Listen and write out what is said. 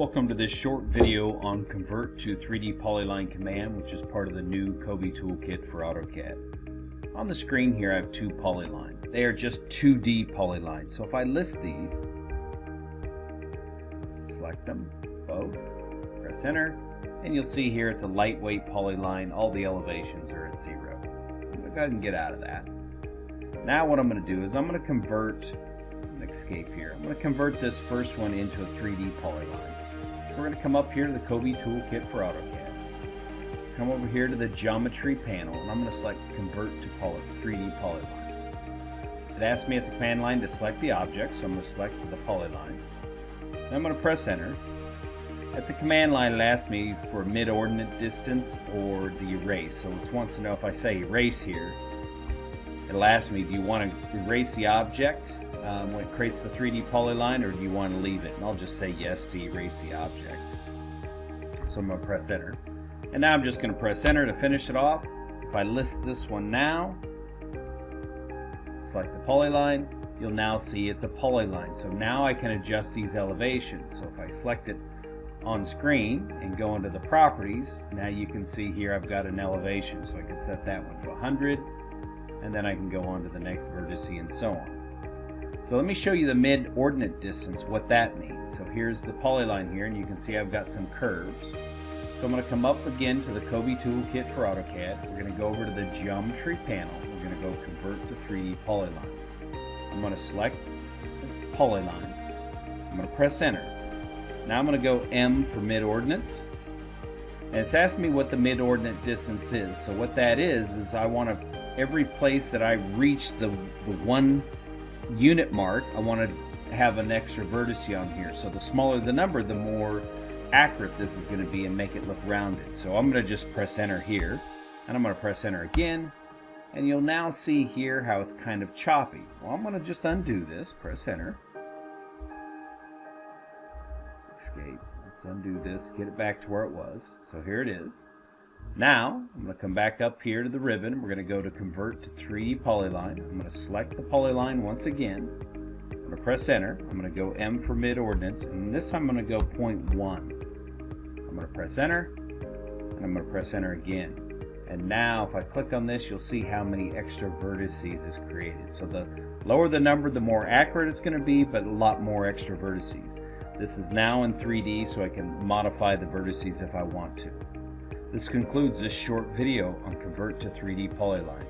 Welcome to this short video on Convert to 3D Polyline command, which is part of the new Kobe Toolkit for AutoCAD. On the screen here I have two polylines. They are just 2D polylines. So if I list these, select them both, press enter, and you'll see here it's a lightweight polyline. All the elevations are at 0. I'm going to go ahead and get out of that. Now what I'm going to do is I'm going to convert, escape here, I'm going to convert this first one into a 3D polyline. We're going to come up here to the Kobe Toolkit for AutoCAD. Come over here to the Geometry panel, and I'm going to select Convert to 3D Polyline. It asks me at the command line to select the object, so I'm going to select the polyline. Then I'm going to press Enter. At the command line, it asks me for Midordinate Distance or the erase. So it wants to know if I say erase here, it'll ask me, do you want to erase the object when it creates the 3D polyline, or do you want to leave it? And I'll just say yes to erase the object. So I'm going to press enter. And now I'm just going to press enter to finish it off. If I list this one now, select the polyline, you'll now see it's a polyline. So now I can adjust these elevations. So if I select it on screen and go into the properties, now you can see here I've got an elevation. So I can set that one to 100, and then I can go on to the next vertex and so on. So let me show you the mid-ordinate distance, what that means. So here's the polyline here, and you can see I've got some curves. So I'm going to come up again to the Kobe Toolkit for AutoCAD. We're going to go over to the Geometry panel. We're going to go Convert to 3D Polyline. I'm going to select the polyline. I'm going to press Enter. Now I'm going to go M for mid-ordinates. And it's asking me what the mid-ordinate distance is. So what that is I want to, every place that I reach the one unit mark, I want to have an extra vertex on here. So the smaller the number, the more accurate this is going to be and make it look rounded. So I'm going to just press enter here, and I'm going to press enter again, and you'll now see here how it's kind of choppy. Well, I'm going to just undo this, press enter. Let's escape. Let's undo this, get it back to where it was. So here it is. Now, I'm going to come back up here to the ribbon. We're going to go to Convert to 3D Polyline. I'm going to select the polyline once again. I'm going to press Enter. I'm going to go M for mid-ordinates, and this time I'm going to go 0.1. I'm going to press Enter, and I'm going to press Enter again. And now, if I click on this, you'll see how many extra vertices is created. So the lower the number, the more accurate it's going to be, but a lot more extra vertices. This is now in 3D, so I can modify the vertices if I want to. This concludes this short video on Convert to 3D Polyline.